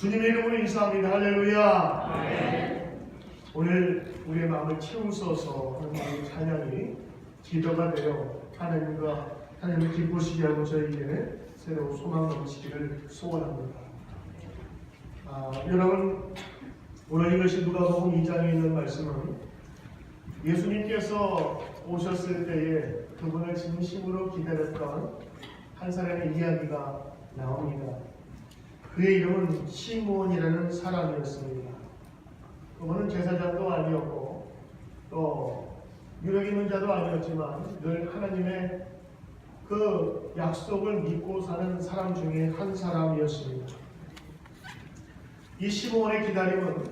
주님의 이름으로 인사합니다. 할렐루야. 네. 오늘 우리의 마음을 채우소서 하는 마음의 찬양이 기도가 되어 하나님을 기쁘시게 하고 저희에게 새로운 소망 넘치기를 소원합니다. 여러분, 오늘 이것이 누가복음 2장에 있는 말씀은 예수님께서 오셨을 때에 그분을 진심으로 기다렸던 한 사람의 이야기가 나옵니다. 그의 이름은 시므온이라는 사람이었습니다. 그분은 제사장도 아니었고 또 유력 있는 자도 아니었지만 늘 하나님의 그 약속을 믿고 사는 사람 중에 한 사람이었습니다. 이 시므온의 기다림은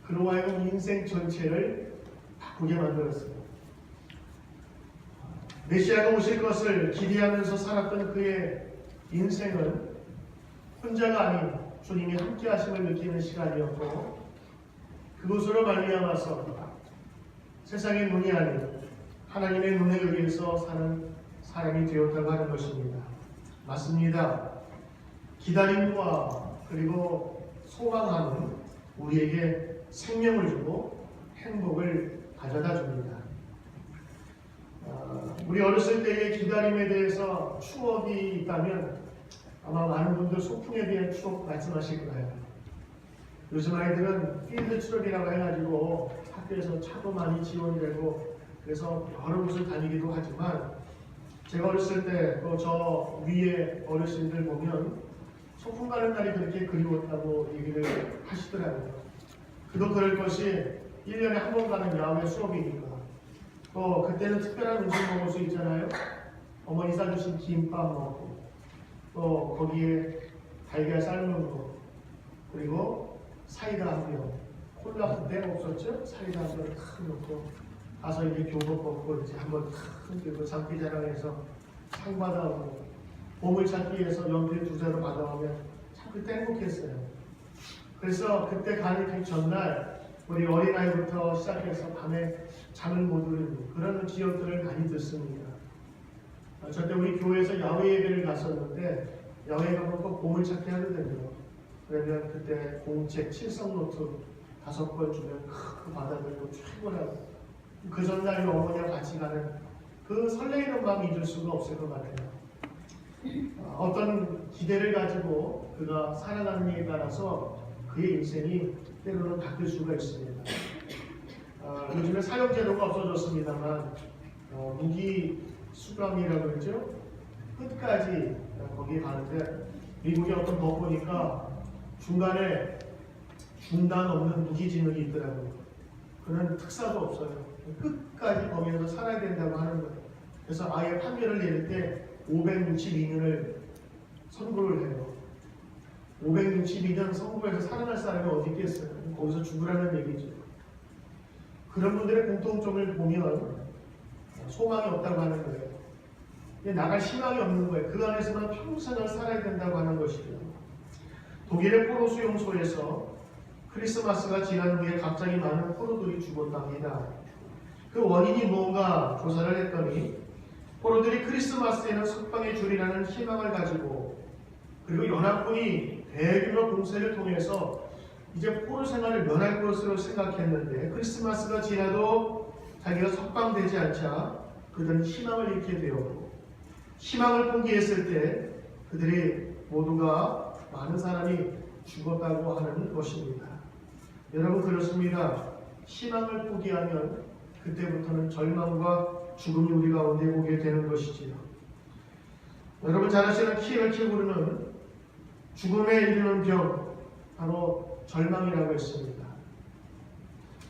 그로 하여금 인생 전체를 바꾸게 만들었습니다. 메시아가 오실 것을 기대하면서 살았던 그의 인생은 혼자가 아닌 주님이 함께 하심을 느끼는 시간이었고, 그것으로 말미암아서 세상의 눈이 아닌 하나님의 눈에 의해서 사는 사람이 되었다고 하는 것입니다. 맞습니다. 기다림과 그리고 소망함은 우리에게 생명을 주고 행복을 가져다 줍니다. 우리 어렸을 때의 기다림에 대해서 추억이 있다면 아마 많은 분들 소풍에 대한 추억 말씀하실 거예요. 요즘 아이들은 필드 트럭이라고 해가지고 학교에서 차도 많이 지원되고 그래서 여러 곳을 다니기도 하지만, 제가 어렸을 때 저 위에 어르신들 보면 소풍 가는 날이 그렇게 그리웠다고 얘기를 하시더라고요. 그도 그럴 것이 1년에 한 번 가는 야외 수업이니까. 또 그때는 특별한 음식 먹을 수 있잖아요. 어머니 싸주신 김밥 먹고 또 거기에 달걀 삶은 거, 그리고 사이다 한 병, 콜라 그때는 없었죠? 사이다 한 병을 탁 넣고 가서 이제 교복 벗고 이제 한번 탁 들고 장기자랑해서 상 받아오고 보물찾기에서 연필 2자루 받아오면 참 그때 행복했어요. 그래서 그때 가는 그 전날 우리 어린아이부터 시작해서 밤에 잠을 못 이루는 그런 기억들을 많이 듣습니다. 저때 우리 교회에서 야외 예배를 갔었는데 야외 가면 꼭 보물찾기 하거든요. 그러면 그때 공책 7성노트 5권 주면 그 받아들고 최고라고. 그 전날 어머니와 같이 가는 그 설레이는 마음이 잊을 수가 없을 것 같아요. 어떤 기대를 가지고 그가 살아가는 일에 따라서 그의 인생이 때로는 바뀔 수가 있습니다. 요즘에 사형제도가 없어졌습니다만 무기 수감이라고 그러죠. 끝까지 거기에 가는데 미국의 어떤 법 보니까 중간에 중단 없는 무기징역이 있더라고요. 그런 특사도 없어요. 끝까지 거기에서 살아야 된다고 하는 거예요. 그래서 아예 판결을 내릴 때 562년을 선고를 해요. 562년 선고해서 살아날 사람이 어디 있겠어요? 거기서 죽으라는 얘기죠. 그런 분들의 공통점을 보면 소망이 없다고 하는 거예요. 나갈 희망이 없는 거예요. 그 안에서만 평생을 살아야 된다고 하는 것이죠. 독일의 포로 수용소에서 크리스마스가 지난 후에 갑자기 많은 포로들이 죽었답니다. 그 원인이 무언가 조사를 했더니 포로들이 크리스마스에는 석방의 줄이라는 희망을 가지고, 그리고 연합군이 대규모 공세를 통해서 이제 포로 생활을 면할 것으로 생각했는데 크리스마스가 지나도 자기가 석방되지 않자 그들은 희망을 잃게 되었고, 희망을 포기했을 때 그들이 모두가 많은 사람이 죽었다고 하는 것입니다. 여러분, 그렇습니다. 희망을 포기하면 그때부터는 절망과 죽음이 우리 가운데 오게 되는 것이지요. 여러분 잘 아시는 키엘케 고르는 죽음에 이르는 병, 바로 절망이라고 했습니다.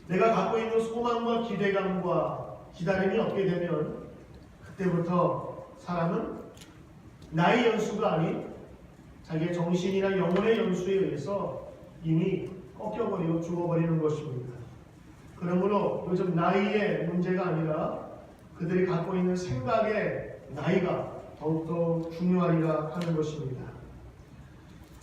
내가 갖고 있는 소망과 기대감과 기다림이 없게 되면 그때부터 사람은 나의 연수가 아닌 자기의 정신이나 영혼의 연수에 의해서 이미 꺾여버리고 죽어버리는 것입니다. 그러므로 요즘 나이의 문제가 아니라 그들이 갖고 있는 생각의 나이가 더욱더 중요하리라 하는 것입니다.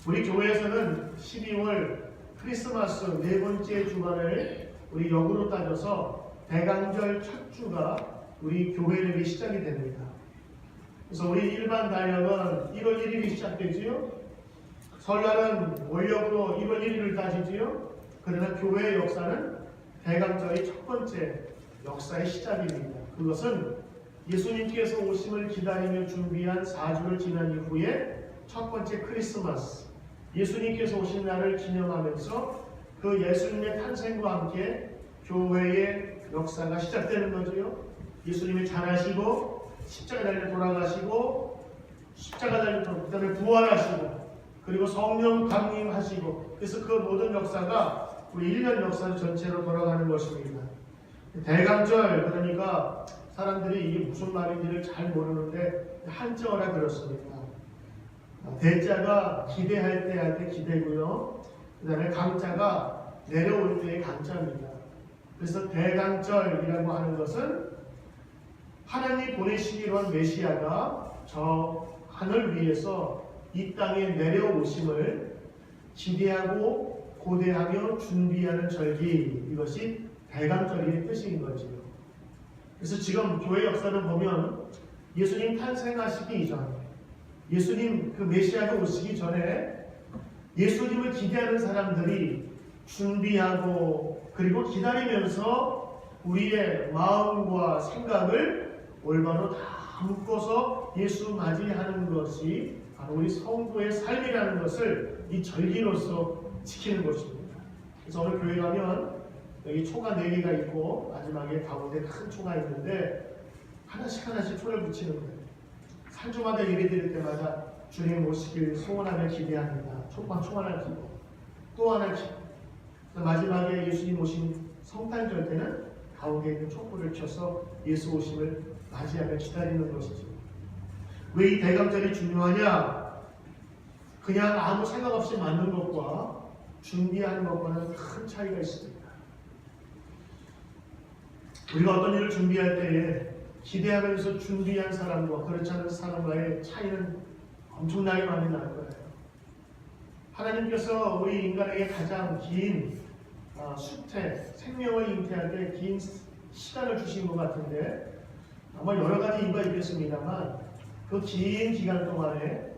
우리 교회에서는 12월 크리스마스 4번째 주간을 우리 역으로 따져서 대강절 첫 주가 우리 교회력이 시작이 됩니다. 그래서 우리 일반 달력은 1월 1일이 시작되지요. 설날은 원력으로 1월 1일을 따지지요. 그러나 교회의 역사는 대강절이 첫 번째 역사의 시작입니다. 그것은 예수님께서 오심을 기다리며 준비한 4주를 지난 이후에 첫 번째 크리스마스, 예수님께서 오신 날을 기념하면서 그 예수님의 탄생과 함께 교회의 역사가 시작되는 거죠. 예수님이 자라시고 십자가 달려 돌아가시고 십자가 달려 그다음에 부활하시고 그리고 성령 강림하시고, 그래서 그 모든 역사가 우리 1년 역사 전체로 돌아가는 것입니다. 대강절, 그러니까 사람들이 이게 무슨 말인지를 잘 모르는데 한자어라 그렇습니다. 대자가 기대할 때 할 때 기대고요. 그 다음에 강자가 내려올 때의 강자입니다. 그래서 대강절이라고 하는 것은 하나님이 보내시기로 한 메시아가 저 하늘 위에서 이 땅에 내려오심을 기대하고 고대하며 준비하는 절기, 이것이 대강절의 뜻인 거지요. 그래서 지금 교회 역사를 보면 예수님 탄생하시기 이전, 예수님 그 메시아가 오시기 전에 예수님을 기대하는 사람들이 준비하고 그리고 기다리면서 우리의 마음과 생각을 올바로 다 묶어서 예수 맞이하는 것이 바로 우리 성도의 삶이라는 것을 이 절기로서 지키는 것입니다. 그래서 오늘 교회 가면 여기 초가 4개가 있고 마지막에 가운데 큰 초가 있는데 하나씩 초를 붙이는 거예요. 산주마다 예배 드릴 때마다 주님 오시길 소원하며 기대합니다. 초 하나 키고 또 하나 키고 마지막에 예수님 오신 성탄절 때는 가운데 있는 촛불을 켜서 예수 오심을 맞이하며 기다리는 것이죠. 왜 이 대강절이 중요하냐? 그냥 아무 생각 없이 맞는 것과 준비하는 것과는 큰 차이가 있습니다. 우리가 어떤 일을 준비할 때에 기대하면서 준비한 사람과 그렇지 않은 사람과의 차이는 엄청나게 많이 날 거예요. 하나님께서 우리 인간에게 가장 긴 수태, 생명을 잉태할 때 긴 시간을 주신 것 같은데 아마 여러 가지 이유가 있겠습니다만 그 긴 기간 동안에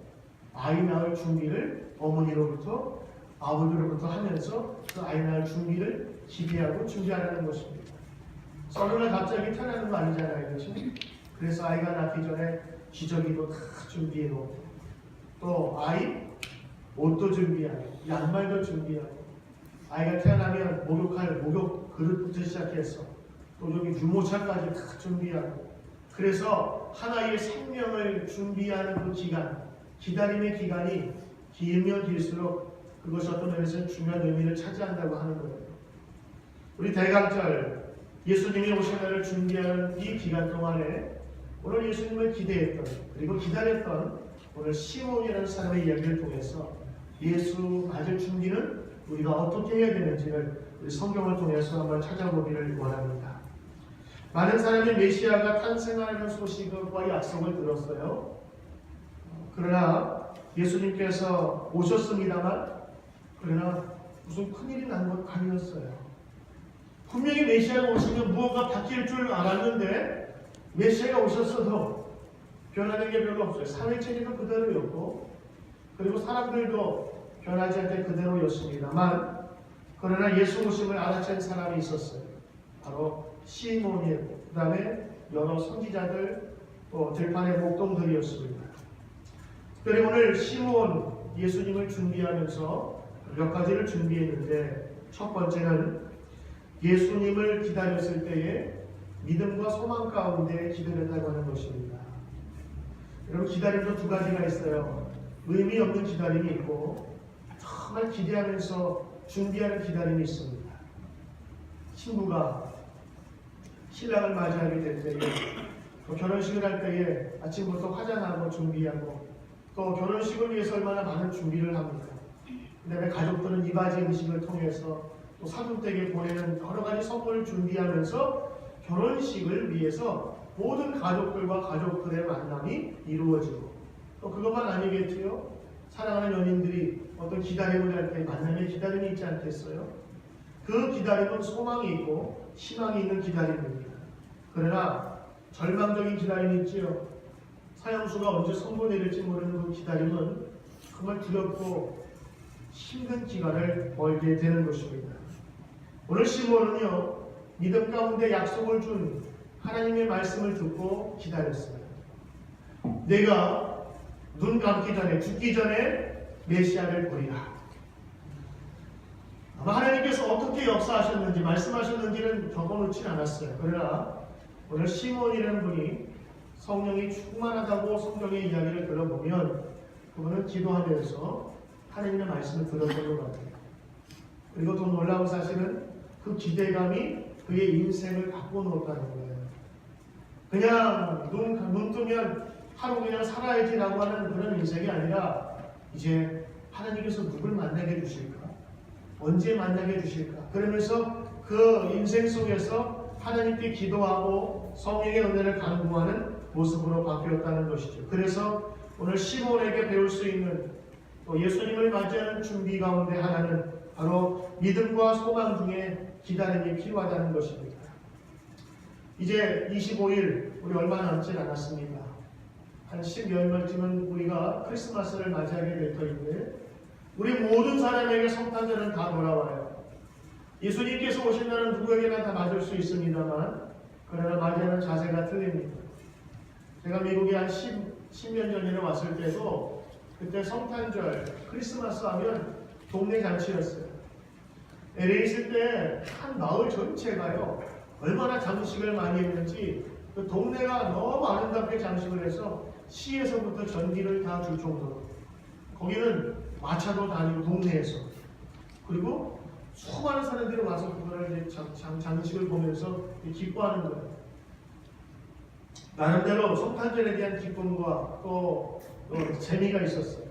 아이 낳을 준비를 어머니로부터 아버지로부터 하면서 그 아이 낳을 준비를 기대하고 준비하라는 것입니다. 어느 날 갑자기 태어나는 거 아니잖아요, 그렇죠? 그래서 아이가 낳기 전에 기저귀도 다 준비해 놓고 또 아이 옷도 준비하고 양말도 준비하고 아이가 태어나면 목욕할 목욕 그릇부터 시작해서 또 여기 유모차까지 다 준비하고, 그래서 하나의 생명을 준비하는 그 기간, 기다림의 기간이 길면 길수록 그것이 어떤 면에서 중요한 의미를 차지한다고 하는 거예요. 우리 대강절, 예수님이 오신 날을 준비하는 이 기간 동안에 오늘 예수님을 기대했던 그리고 기다렸던 오늘 시몬이라는 사람의 이야기를 통해서 예수 맞을 준비는 우리가 어떻게 해야 되는지를 우리 성경을 통해서 한번 찾아보기를 원합니다. 많은 사람이 메시아가 탄생하는 소식과 약속을 들었어요. 그러나 예수님께서 오셨습니다만 그러나 무슨 큰일이 난 것 아니었어요. 분명히 메시아가 오시면 무언가 바뀔 줄 알았는데 메시아가 오셨어도 변하는 게 별로 없어요. 사회 체계도 그대로였고 그리고 사람들도 변하지 않게 그대로였습니다만 그러나 예수 오심을 알아챈 사람이 있었어요. 바로 시몬이었고 그 다음에 여러 선지자들 또 들판의 목동들이었습니다. 특별히 오늘 시몬 예수님을 준비하면서 몇 가지를 준비했는데 첫 번째는 예수님을 기다렸을 때에 믿음과 소망 가운데 기다렸다고 하는 것입니다. 여러분 기다림도 두 가지가 있어요. 의미 없는 기다림이 있고 정말 기대하면서 준비하는 기다림이 있습니다. 친구가 신랑을 맞이하게 될 때에 또 결혼식을 할 때에 아침부터 화장하고 준비하고 또 결혼식을 위해서 얼마나 많은 준비를 합니다. 그 다음에 가족들은 이바지 음식을 통해서 또 사돈댁에 보내는 여러 가지 선물을 준비하면서 결혼식을 위해서 모든 가족들과 가족들의 만남이 이루어지고 또 그것만 아니겠지요. 사랑하는 연인들이 어떤 기다림을 할 때 만남의 기다림이 있지 않겠어요? 그 기다림은 소망이 있고 희망이 있는 기다림입니다. 그러나 절망적인 기다림이 있지요. 사형수가 언제 선고 내릴지 모르는 그 기다림은 정말 두렵고 힘든 기간을 벌게 되는 것입니다. 오늘 시몬은요, 믿음 가운데 약속을 준 하나님의 말씀을 듣고 기다렸어요. 내가 눈 감기 전에, 죽기 전에 메시아를 보리라. 아마 하나님께서 어떻게 역사하셨는지, 말씀하셨는지는 적어놓진 않았어요. 그러나 오늘 시몬이라는 분이 성령이 충만하다고 성경의 이야기를 들어보면 그분은 기도하면서 하나님의 말씀을 들었던 것 같아요. 그리고 더 놀라운 사실은 그 기대감이 그의 인생을 바꿔놓았다는 거예요. 그냥 눈 뜨면 하루 그냥 살아야지라고 하는 그런 인생이 아니라 이제 하나님께서 누굴 만나게 해주실까? 언제 만나게 해주실까? 그러면서 그 인생 속에서 하나님께 기도하고 성령의 은혜를 간구하는 모습으로 바뀌었다는 것이죠. 그래서 오늘 시몬에게 배울 수 있는 또 예수님을 맞이하는 준비 가운데 하나는 바로 믿음과 소망 중에 기다림이 필요하다는 것입니다. 이제 25일 우리 얼마 남지 않았습니다. 한 10여일쯤은 우리가 크리스마스를 맞이하게 될 터인데 우리 모든 사람에게 성탄절은 다 돌아와요. 예수님께서 오신 날은 누구에게나 다 맞을 수 있습니다만 그러나 맞이하는 자세가 틀립니다. 제가 미국에 한 10년 전에 왔을 때도 그때 성탄절, 크리스마스 하면 동네 잔치였어요. LA 있을 때 한 마을 전체가요 얼마나 장식을 많이 했는지 그 동네가 너무 아름답게 장식을 해서 시에서부터 전기를 다 줄 정도로 거기는 마차도 다니고 동네에서 그리고 수많은 사람들이 와서 그거를 이제 장식을 보면서 기뻐하는 거예요. 나름대로 성탄절에 대한 기쁨과 또 재미가 있었어요.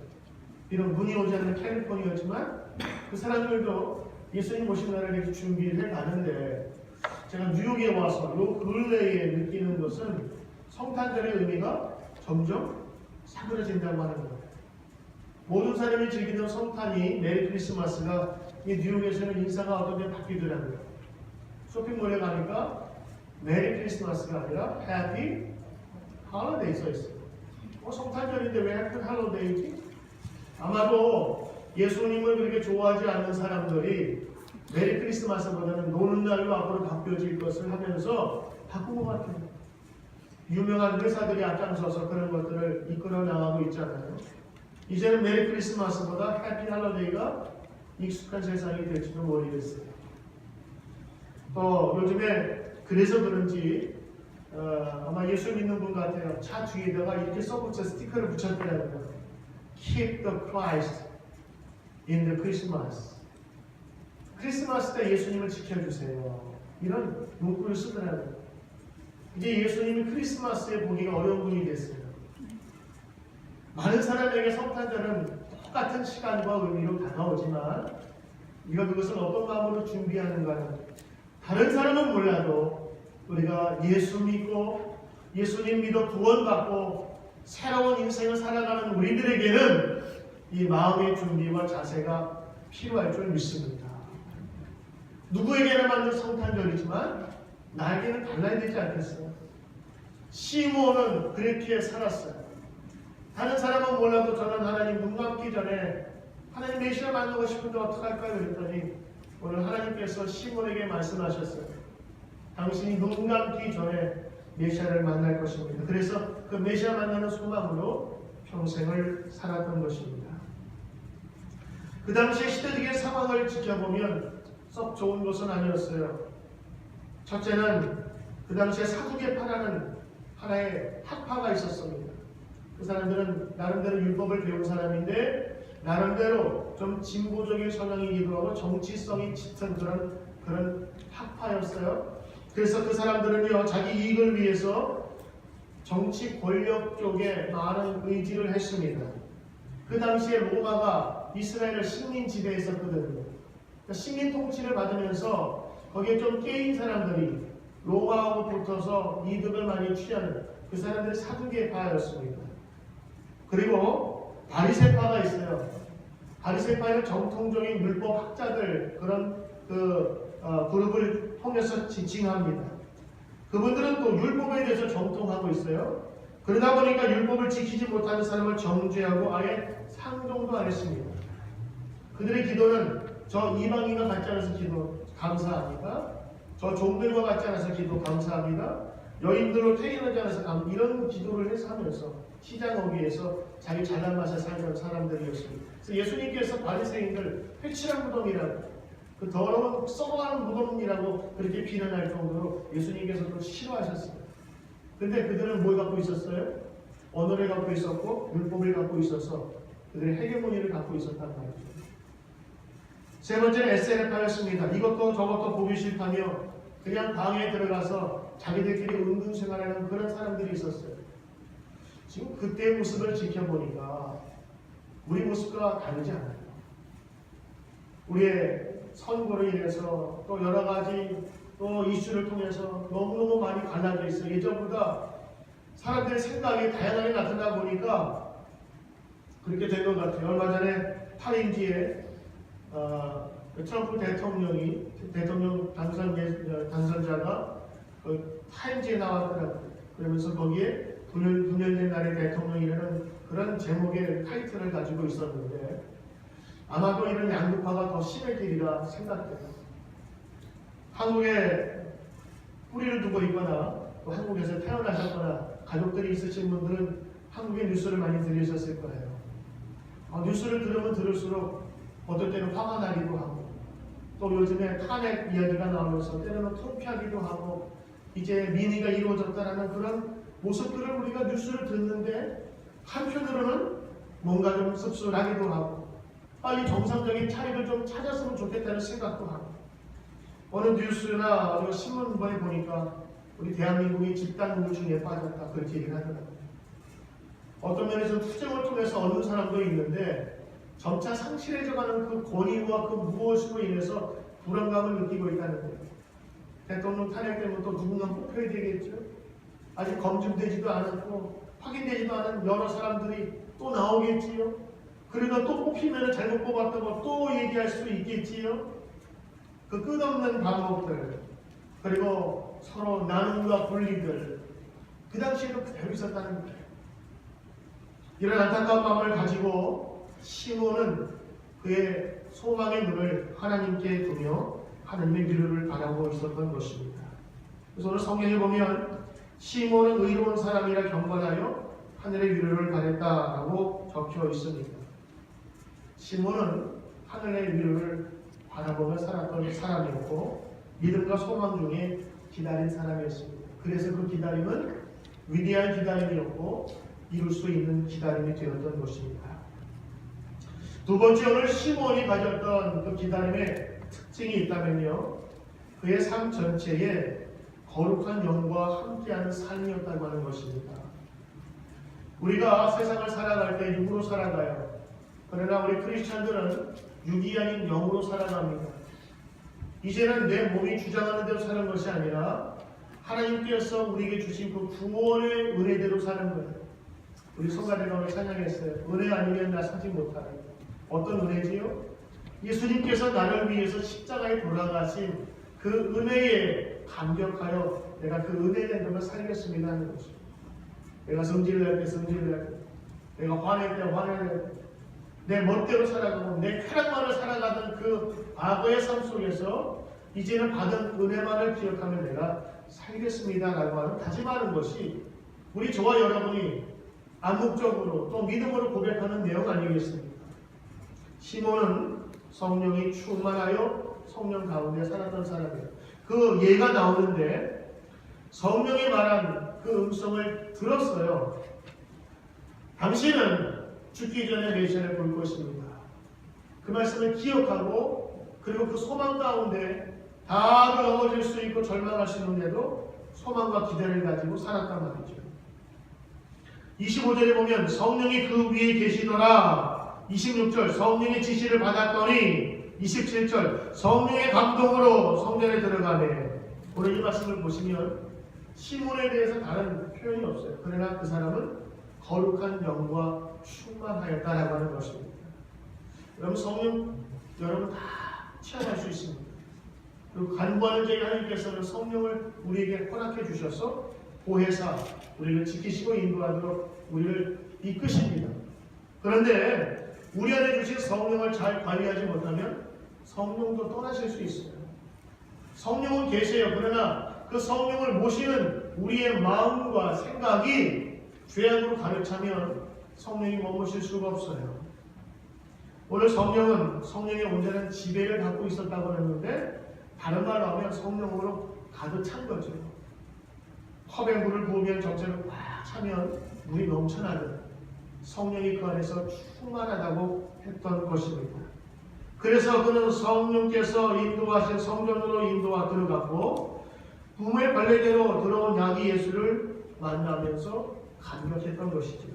비록 눈이 오지 않는 캘리포니아였지만 그 사람들도 예수님 오신 날을 이렇게 준비를 해가는데 제가 뉴욕에 와서 요 근래에 느끼는 것은 성탄절의 의미가 점점 사그러진다고 하는 거예요. 모든 사람이 즐기던 성탄이 메리 크리스마스가 이 뉴욕에서는 인사가 어떤 데 바뀌더라고요. 쇼핑몰에 가니까 메리 크리스마스가 아니라 해피 할로데이 써 있어요. 성탄절인데 왜 해피 할로데이지? 아마도 예수님을 그렇게 좋아하지 않는 사람들이 메리 크리스마스보다는 노는 날로 앞으로 바뀌어질 것을 하면서 바꾼 것 같아요. 유명한 회사들이 앞장서서 그런 것들을 이끌어 나가고 있잖아요. 이제는 메리 크리스마스보다 해피 할로데이가 익숙한 세상이 될지도 모르겠어요. 또 요즘에 그래서 그런지 아마 예수 믿는 분 같아요. 차 뒤에다가 이렇게 써붙여 스티커를 붙였더라고요. Keep the Christ in the Christmas. 크리스마스 때 예수님을 지켜주세요. 이런 문구를 쓰더라고요. 이제 예수님이 크리스마스에 보기가 어려운 분이 됐어요. 많은 사람에게 성탄절은 똑같은 시간과 의미로 다가오지만 우리가 그것을 어떤 마음으로 준비하는가는 다른 사람은 몰라도 우리가 예수 믿고 예수님 믿어 구원받고 새로운 인생을 살아가는 우리들에게는 이 마음의 준비와 자세가 필요할 줄 믿습니다. 누구에게나 맞는 성탄절이지만 나에게는 달라야 되지 않겠어요? 시몬은 그렇게 살았어요. 다른 사람은 몰라도 저는 하나님 눈 감기 전에 하나님 메시아 만나고 싶은데 어떡할까요? 그랬더니 오늘 하나님께서 시몬에게 말씀하셨어요. 당신이 눈 감기 전에 메시아를 만날 것입니다. 그래서 그 메시아 만나는 소망으로 평생을 살았던 것입니다. 그 당시에 시대적인 상황을 지켜보면 썩 좋은 것은 아니었어요. 첫째는 그 당시에 사두개파라는 하나의 학파가 있었습니다. 그 사람들은 나름대로 율법을 배운 사람인데 나름대로 좀 진보적인 성향이기도 하고 정치성이 짙은 그런 학파였어요. 그래서 그 사람들은요 자기 이익을 위해서 정치 권력 쪽에 많은 의지를 했습니다. 그 당시에 로마가 이스라엘을 식민 지배했었거든요. 그러니까 식민 통치를 받으면서 거기에 좀 깨인 사람들이 로마하고 붙어서 이득을 많이 취하는 그 사람들이 사두개파였습니다. 그리고 바리새파가 있어요. 바리새파는 정통적인 율법 학자들 그런 그룹을 통해서 지칭합니다. 그분들은 또 율법에 대해서 정통하고 있어요. 그러다 보니까 율법을 지키지 못하는 사람을 정죄하고 아예 상종도 안 했습니다. 그들의 기도는 저 이방인과 같지 않아서 기도 감사합니다. 저 종들과 같지 않아서 기도 감사합니다. 여인들로 퇴인하지 않아서 이런 기도를 해서 하면서 시장 어귀에서 자기 잘난 맛에 살던 사람들이었습니다. 그래서 예수님께서 바리새인들 회칠한 무덤이라고, 그 더러운 썩어가는 무덤이라고 그렇게 비난할 정도로 예수님께서도 싫어하셨어요. 근데 그들은 뭘 갖고 있었어요? 언어를 갖고 있었고 율법을 갖고 있어서 그들의 헤게모니를 갖고 있었단 말이죠. 세 번째는 SNF였습니다. 이것도 저것도 보기 싫다며 그냥 방에 들어가서 자기들끼리 은근생활하는 그런 사람들이 있었어요. 지금 그때의 모습을 지켜보니까 우리 모습과 다르지 않아요. 우리의 선거로 인해서 또 여러 가지 또 이슈를 통해서 너무너무 많이 갈라져 있어요. 예전보다 사람들의 생각이 다양하게 나타나 보니까 그렇게 된 것 같아요. 얼마 전에 타임지에 트럼프 대통령 당선자가 그 타임지에 나왔더라고요. 그러면서 거기에 분열된 날의 대통령이라는 그런 제목의 타이틀을 가지고 있었는데 아마도 이런 양극화가 더 심해지리라 생각돼요. 한국에 뿌리를 두고 있거나 또 한국에서 태어나셨거나 가족들이 있으신 분들은 한국의 뉴스를 많이 들으셨을 거예요. 뉴스를 들으면 들을수록 어떨 때는 화가 나기도 하고 또 요즘에 탄핵 이야기가 나오면서 때로는 통쾌하기도 하고 이제 민의가 이루어졌다는 그런 모습들을 우리가 뉴스를 듣는데 한편으로는 뭔가 좀 씁쓸하기도 하고 빨리 정상적인 차익을 좀 찾았으면 좋겠다는 생각도 하고 어느 뉴스나 신문본에 보니까 우리 대한민국이 집단 우울증에 빠졌다 그렇게 얘기를 하더라고요. 어떤 면에서 투쟁을 통해서 얻는 사람도 있는데 점차 상실해져가는 그 권위와 그 무엇으로 인해서 불안감을 느끼고 있다는 거예요. 대통령 탄핵되면 또 누군가 뽑혀야 되겠죠. 아직 검증되지도 않았고 확인되지도 않은 여러 사람들이 또 나오겠지요. 그러다 또 뽑히면 잘못 뽑았다고 또 얘기할 수 있겠지요. 그 끝없는 반복들 그리고 서로 나눔과 분리들 그 당시에도 그대로 있었다는 거예요. 이런 안타까운 마음을 가지고 시몬은 그의 소망의 눈을 하나님께 두며 하나님의 위로를 바라고 있었던 것입니다. 그래서 오늘 성경에 보면 시몬은 의로운 사람이라 경건하여 하늘의 위로를 바랬다라고 적혀 있습니다. 시몬은 하늘의 위로를 바라보며 살았던 사람이었고 믿음과 소망 중에 기다린 사람이었습니다. 그래서 그 기다림은 위대한 기다림이었고 이룰 수 있는 기다림이 되었던 것입니다. 두 번째 오늘 시몬이 가졌던 그 기다림의 특징이 있다면요. 그의 삶 전체에 거룩한 영과 함께하는 삶이었다고 하는 것입니다. 우리가 세상을 살아갈 때 육으로 살아가요. 그러나 우리 크리스찬들은 육이 아닌 영으로 살아갑니다. 이제는 내 몸이 주장하는 대로 사는 것이 아니라 하나님께서 우리에게 주신 그 구원의 은혜대로 사는 거예요. 우리 성가대가 오늘 찬양했어요. 은혜 아니면 나 사지 못하라. 어떤 은혜지요? 예수님께서 나를 위해서 십자가에 돌아가신 그 은혜에 감격하여 내가 그 은혜된 것을 살겠습니다 하는 것입니다. 내가 성질을 낼 때 성질을 내고 내가 화낼 때 화낼 때 내 멋대로 살아가고 내 쾌락만을 살아가던 그 과거의 삶 속에서 이제는 받은 은혜만을 기억하며 내가 살겠습니다 라고 하는 다짐하는 것이 우리 저와 여러분이 암묵적으로 또 믿음으로 고백하는 내용 아니겠습니까? 시몬은 성령이 충만하여 성령 가운데 살았던 사람이에요. 그 예가 나오는데 성령이 말한 그 음성을 들었어요. 당신은 죽기 전에 메시아를 볼 것입니다. 그 말씀을 기억하고 그리고 그 소망 가운데 다 넘어질 수 있고 절망하시는데도 소망과 기대를 가지고 살았단 말이죠. 25절에 보면 성령이 그 위에 계시더라. 26절 성령의 지시를 받았더니 27절 성령의 감동으로 성전에 들어가네. 오늘 이 말씀을 보시면 시몬에 대해서 다른 표현이 없어요. 그러나 그 사람은 거룩한 영과 충만하였다라고 하는 것입니다. 여러분 성령 여러분 다 체험할 수 있습니다. 그리고 간구하는 저희 하나님께서는 성령을 우리에게 허락해 주셔서 보혜사 우리를 지키시고 인도하도록 우리를 이끄십니다. 그런데 우리 안에 주신 성령을 잘 관리하지 못하면 성령도 떠나실 수 있어요. 성령은 계세요. 그러나 그 성령을 모시는 우리의 마음과 생각이 죄악으로 가득 차면 성령이 머무실 수가 없어요. 오늘 성령의 온전한 지배를 갖고 있었다고 했는데 다른 말로 하면 성령으로 가득 찬 거죠. 컵에 물을 부으면 적재로 꽉 차면 물이 넘쳐나듯 성령이 그 안에서 충만하다고 했던 것입니다. 그래서 그는 성령께서 인도하신 성전으로 인도와 들어갔고 부모의 관례대로 들어온 양이 예수를 만나면서 감격했던 것이지요.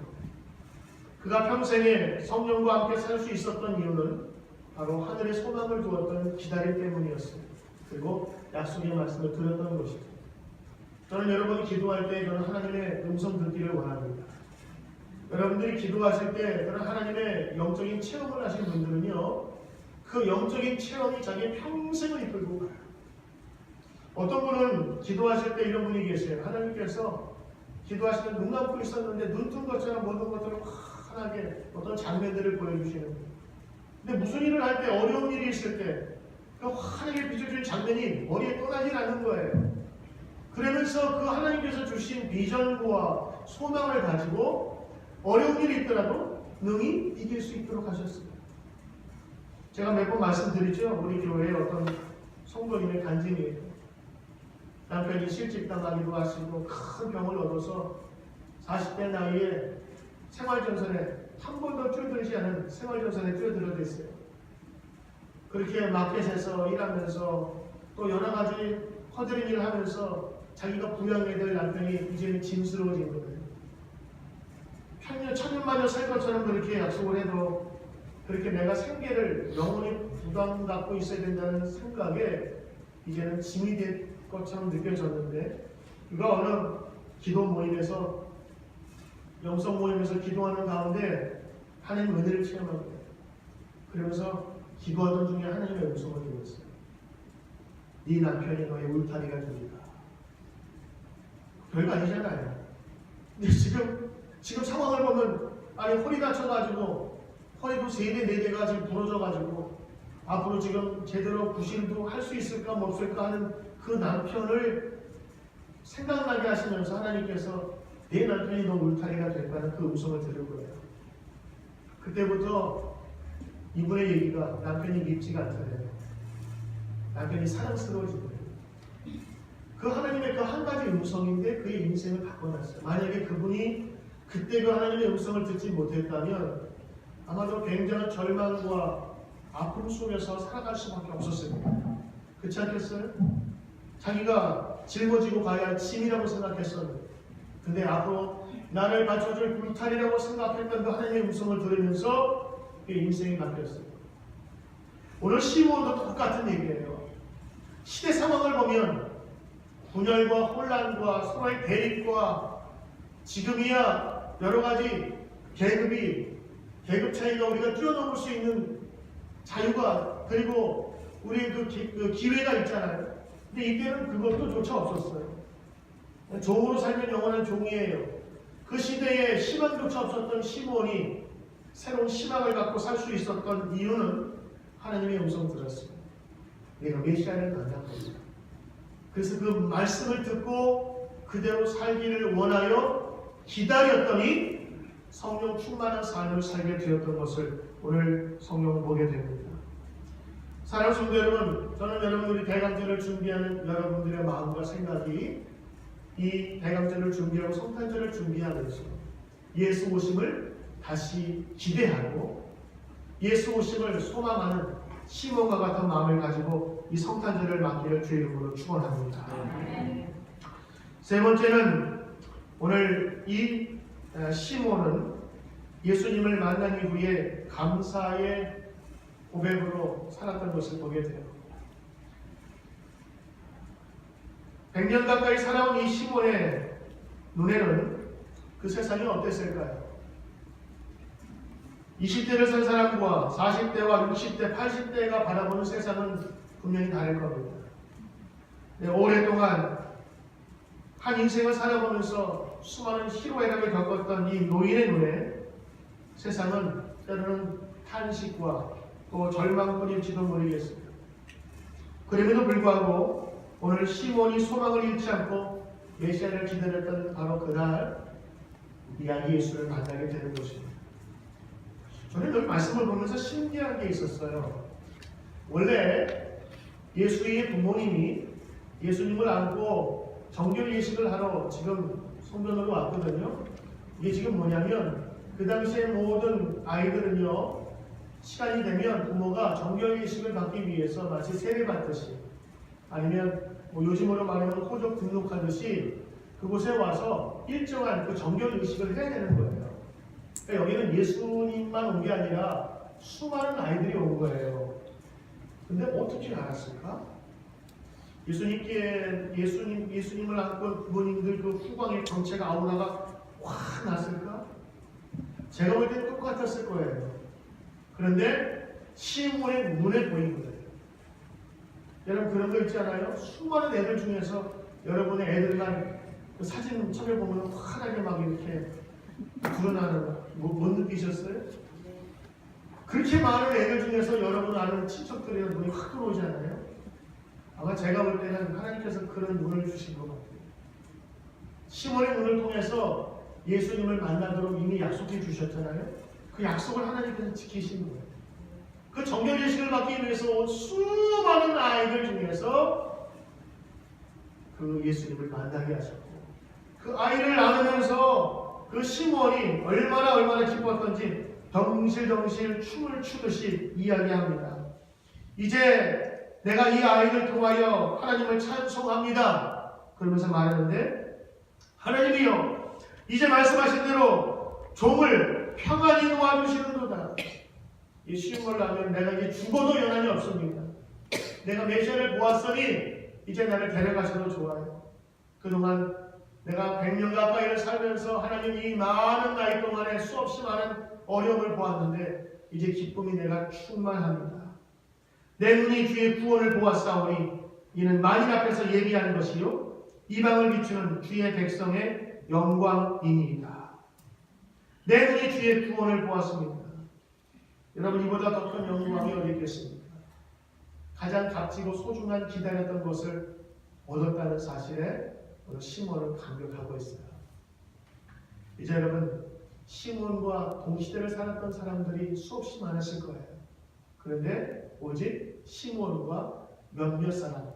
그가 평생에 성령과 함께 살 수 있었던 이유는 바로 하늘에 소망을 두었던 기다림 때문이었습니다. 그리고 약속의 말씀을 들었던 것이죠. 저는 여러분이 기도할 때 저는 하나님의 음성 듣기를 원합니다. 여러분들이 기도하실 때 저는 하나님의 영적인 체험을 하신 분들은요, 그 영적인 체험이 자기 평생을 이끌고 가요. 어떤 분은 기도하실 때 이런 분이 계세요. 하나님께서 기도하실 때 눈 감고 있었는데 눈 뜬 것처럼 모든 것들을 환하게 어떤 장면들을 보여주시는 거예요. 근데 무슨 일을 할 때 어려운 일이 있을 때 그 환하게 비춰주는 장면이 머리에 떠나질 않는 거예요. 그러면서 그 하나님께서 주신 비전과 소망을 가지고 어려운 일이 있더라도 능히 이길 수 있도록 하셨습니다. 제가 몇 번 말씀드리죠. 우리 교회에 어떤 성도님의 간증이에요. 남편이 실직당하기도 하시고 큰 병을 얻어서 40대 나이에 생활전선에 한 번도 뛰어들지 않은 생활전선에 뛰어들어져 있어요. 그렇게 마켓에서 일하면서 또 여러 가지 허드렛 일을 하면서 자기가 부양해야 될 남편이 이제는 짐스러워진 거예요. 천년만년 살 것처럼 그렇게 약속을 해도 그렇게 내가 생계를 영원히 부담 갖고 있어야 된다는 생각에 이제는 짐이 될 것처럼 느껴졌는데, 그가 어느 기도 모임에서 영성 모임에서 기도하는 가운데 하나님 은혜를 체험한 거예요. 그러면서 기도하던 중에 하나님의 음성을 들었어요. 네 남편이 너의 울타리가 됩니다. 별거 아니잖아요. 근데 지금 상황을 보면 아니 허리 다쳐가지고 허리도 3대 4대가 지금 부러져가지고 앞으로 지금 제대로 구실도 할 수 있을까 없을까 하는 그 남편을 생각나게 하시면서 하나님께서 내 남편이 너 울타리가 될까는 그 음성을 들은 거예요. 그때부터 이분의 얘기가 남편이 밉지가 않잖아요. 남편이 사랑스러워진 거예요. 그 하나님의 그 한 가지 음성인데 그의 인생을 바꿔놨어요. 만약에 그분이 그때 그 하나님의 음성을 듣지 못했다면 아마도 굉장한 절망과 아픔 속에서 살아갈 수밖에 없었을 겁니다. 그렇지 않겠어요? 자기가 짊어지고 가야 할 짐이라고 생각했었는데, 근데 앞으로 나를 받쳐줄 울타리라고 생각했던 그 하나님의 음성을 들으면서 그의 인생이 바뀌었어요. 오늘 시므온도 똑같은 얘기예요. 시대 상황을 보면 분열과 혼란과 서로의 대립과 지금이야 여러 가지 계급 차이가 우리가 뛰어넘을 수 있는 자유가 그리고 우리의 그 기회가 있잖아요. 근데 이때는 그것도 조차 없었어요. 종으로 살면 영원한 종이에요. 그 시대에 희망조차 없었던 시므온이 새로운 희망을 갖고 살 수 있었던 이유는 하나님의 음성을 들었습니다. 내가 메시아를 만난 겁니다. 그래서 그 말씀을 듣고 그대로 살기를 원하여 기다렸더니 성령 충만한 삶을 살게 되었던 것을 오늘 성경을 보게 됩니다. 사랑하는 성도 여러분, 저는 여러분들이 대강절을 준비하는 여러분들의 마음과 생각이 이 대강절을 준비하고 성탄절을 준비하면서 예수 오심을 다시 기대하고 예수 오심을 소망하는 시몬과 같은 마음을 가지고 이 성탄절을 맞기를 주의 이름으로 축원합니다. 세 번째는 오늘 이 시몬은 예수님을 만난 이후에 감사의 고백으로 살았던 것을 보게 돼요. 100년 가까이 살아온 이 시몬의 눈에는 그 세상이 어땠을까요? 20대를 산 사람과 40대와 60대, 80대가 바라보는 세상은 분명히 다를 겁니다. 오랫동안 한 인생을 살아보면서 수많은 희로애락을 겪었던 이 노인의 눈에 세상은 때로는 탄식과 또 절망뿐일지도 모르겠습니다. 그럼에도 불구하고 오늘 시몬이 소망을 잃지 않고 메시아를 기다렸던 바로 그날 이야기 예수를 만나게 되는 것입니다. 저는 늘 말씀을 보면서 신기한 게 있었어요. 원래 예수의 부모님이 예수님을 안고 정결 예식을 하러 지금 성전으로 왔거든요. 이게 지금 뭐냐면 그 당시에 모든 아이들은요, 시간이 되면 부모가 정결 예식을 받기 위해서 마치 세례 받듯이 아니면 뭐 요즘으로 말하면 호적 등록하듯이 그곳에 와서 일정한 그 정결 의식을 해야 되는 거예요. 그러니까 여기는 예수님만 온 게 아니라 수많은 아이들이 온 거예요. 근데 어떻게 알았을까? 예수님을 안고 부모님들 그 후광의 정체가 아우라가 확 났을까? 제가 볼 때 똑같았을 거예요. 그런데 시몬의 눈에 보인 거예요. 여러분 그런 거 있잖아요. 수많은 애들 중에서 여러분의 애들만 그 사진 찾아보면 환하게 막 이렇게 드러나는 거 못 느끼셨어요? 그렇게 많은 애들 중에서 여러분 아는 친척들의 눈이 확 들어오잖아요. 아마 제가 볼 때는 하나님께서 그런 눈을 주신 것 같아요. 시몬의 눈을 통해서 예수님을 만나도록 이미 약속해 주셨잖아요. 그 약속을 하나님께서 지키신 거예요. 그 정결 예식을 받기 위해서 온 수많은 아이들 중에서 그 예수님을 만나게 하셨고, 그 아이를 나누면서 그 시몬이 얼마나 기뻤던지 덩실덩실 춤을 추듯이 이야기합니다. 이제 내가 이 아이를 통하여 하나님을 찬송합니다. 그러면서 말하는데, 하나님이여 이제 말씀하신 대로 종을 평안히 놓아주시는도다. 이 쉬운 걸로 하면 내가 이제 죽어도 연한이 없습니다. 내가 메시아를 보았으니 이제 나를 데려가셔도 좋아요. 그동안 내가 100년 가까이를 살면서 하나님 이 많은 나이 동안에 수없이 많은 어려움을 보았는데 이제 기쁨이 내가 충만합니다. 내 눈이 주의 구원을 보았사오니 이는 만인 앞에서 예비한 것이요 이방을 비추는 주의 백성의 영광이니이다. 내 눈이 주의 구원을 보았습니다. 여러분 이보다 더 큰 영광이 어디 있겠습니까? 가장 값지고 소중한 기다렸던 것을 얻었다는 사실에 오늘 시몬은 감격하고 있어요. 이제 여러분 시몬과 동시대를 살았던 사람들이 수없이 많으실 거예요. 그런데 오직 시몬과 몇몇 사람,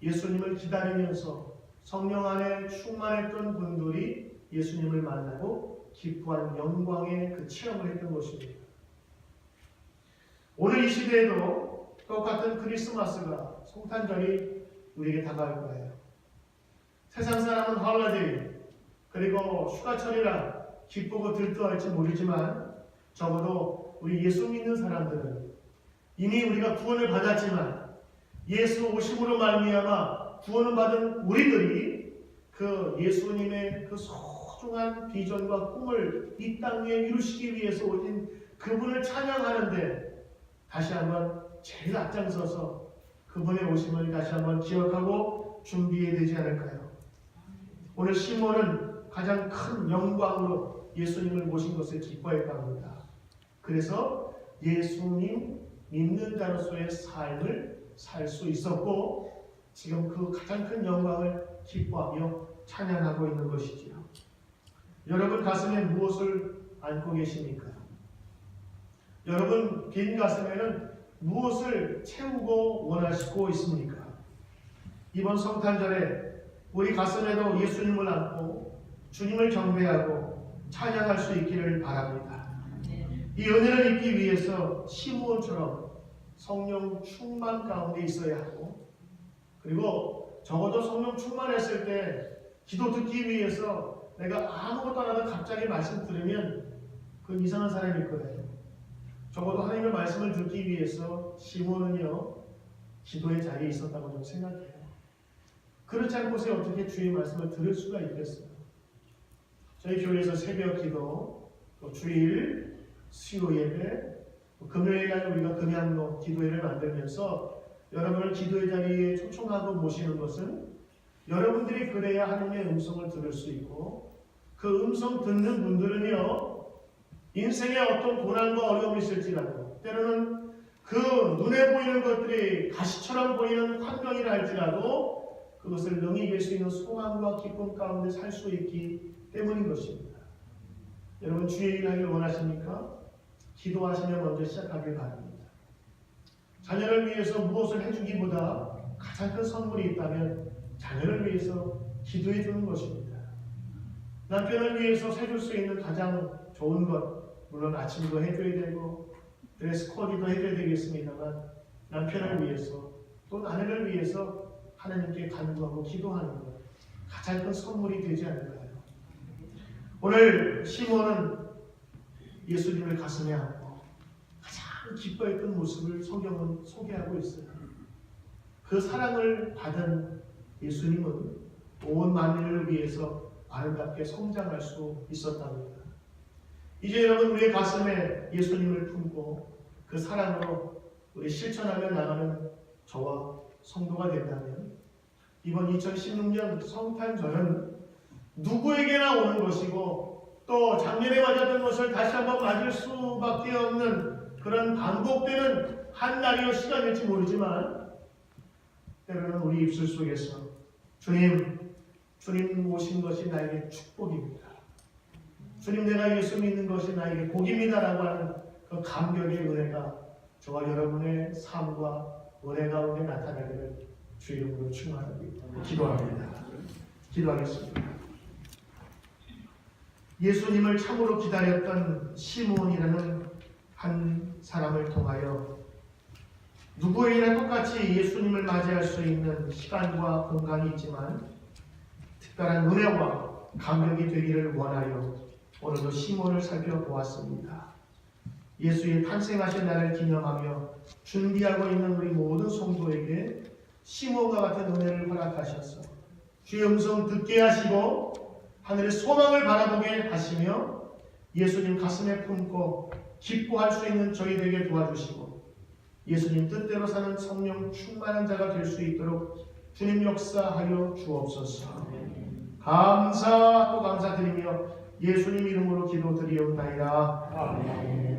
예수님을 기다리면서 성령 안에 충만했던 분들이 예수님을 만나고 기뻐한 영광의 그 체험을 했던 것입니다. 오늘 이 시대에도 똑같은 크리스마스가 성탄절이 우리에게 다가올 거예요. 세상 사람은 헐러데이 그리고 휴가철이라 기쁘고 들떠할지 모르지만 적어도 우리 예수 믿는 사람들은 이미 우리가 구원을 받았지만 예수 오심으로 말미암아 구원을 받은 우리들이 그 예수님의 그 소중한 비전과 꿈을 이 땅에 이루시기 위해서 오신 그분을 찬양하는데 다시 한번 제일 앞장서서 그분의 오심을 다시 한번 기억하고 준비해야 되지 않을까요? 오늘 시몬은 가장 큰 영광으로 예수님을 모신 것을 기뻐했다 합니다. 그래서 예수님 믿는 자로서의 삶을 살 수 있었고 지금 그 가장 큰 영광을 기뻐하며 찬양하고 있는 것이지요. 여러분 가슴에 무엇을 안고 계십니까? 여러분 빈 가슴에는 무엇을 채우고 원하시고 있습니까? 이번 성탄절에 우리 가슴에도 예수님을 안고 주님을 경배하고 찬양할 수 있기를 바랍니다. 이 은혜를 입기 위해서 시므온처럼 성령 충만 가운데 있어야 하고, 그리고 적어도 성령 충만했을 때 기도 듣기 위해서 내가 아무것도 안 하다 갑자기 말씀 들으면 그건 이상한 사람일 거예요. 적어도 하나님의 말씀을 듣기 위해서 시몬은요 기도의 자리에 있었다고 좀 생각해요. 그렇지 않고서 어떻게 주의 말씀을 들을 수가 있겠어요? 저희 교회에서 새벽 기도, 또 주일, 수요 예배, 금요일날 우리가 금양로 기도회를 만들면서 여러분을 기도의 자리에 초청하고 모시는 것은 여러분들이 그래야 하나님의 음성을 들을 수 있고, 그 음성 듣는 분들은요 인생에 어떤 고난과 어려움이 있을지라도, 때로는 그 눈에 보이는 것들이 가시처럼 보이는 환경이라 할지라도 그것을 능히 이길 수 있는 소망과 기쁨 가운데 살 수 있기 때문인 것입니다. 여러분, 주의 일 하길 원하십니까? 기도하시며 먼저 시작하길 바랍니다. 자녀를 위해서 무엇을 해주기보다 가장 큰 선물이 있다면 자녀를 위해서 기도해 주는 것입니다. 남편을 위해서 해줄 수 있는 가장 좋은 것, 물론 아침도 해줘야 되고 드레스 코디도 해줘야 되겠습니다만, 남편을 위해서 또 아내를 위해서 하나님께 간구하고 기도하는 것, 가장 큰 선물이 되지 않을까요? 오늘 시몬은 예수님을 가슴에 안고 가장 기뻐했던 모습을 성경은 소개하고 있어요. 그 사랑을 받은 예수님은 온 만민을 위해서 아름답게 성장할 수 있었답니다. 이제 여러분, 우리의 가슴에 예수님을 품고 그 사랑으로 우리 실천하며 나가는 저와 성도가 된다면, 이번 2016년 성탄절은 누구에게나 오는 것이고, 또 작년에 맞았던 것을 다시 한번 맞을 수밖에 없는 그런 반복되는 한 날이요 시간일지 모르지만, 때로는 우리 입술 속에서 주님 오신 것이 나에게 축복입니다. 주님, 내가 예수 믿는 것이 나에게 복입니다라고 하는 그 감격의 은혜가 저와 여러분의 삶과 은혜 가운데 나타나기를 주 이름으로 축원합니다. 기도합니다. 기도하겠습니다. 예수님을 참으로 기다렸던 시몬이라는 한 사람을 통하여 누구에게나 똑같이 예수님을 맞이할 수 있는 시간과 공간이 있지만, 특별한 은혜와 감격이 되기를 원하여 오늘도 시몬을 살펴보았습니다. 예수의 탄생하신 날을 기념하며 준비하고 있는 우리 모든 성도에게 시몬과 같은 은혜를 허락하셔서 주의 음성 듣게 하시고 하늘의 소망을 바라보게 하시며 예수님 가슴에 품고 기뻐할 수 있는 저희 되게 도와주시고 예수님 뜻대로 사는 성령 충만한 자가 될 수 있도록 주님 역사하여 주옵소서. 감사 또 감사드리며 예수님 이름으로 기도드리옵나이다. 아멘.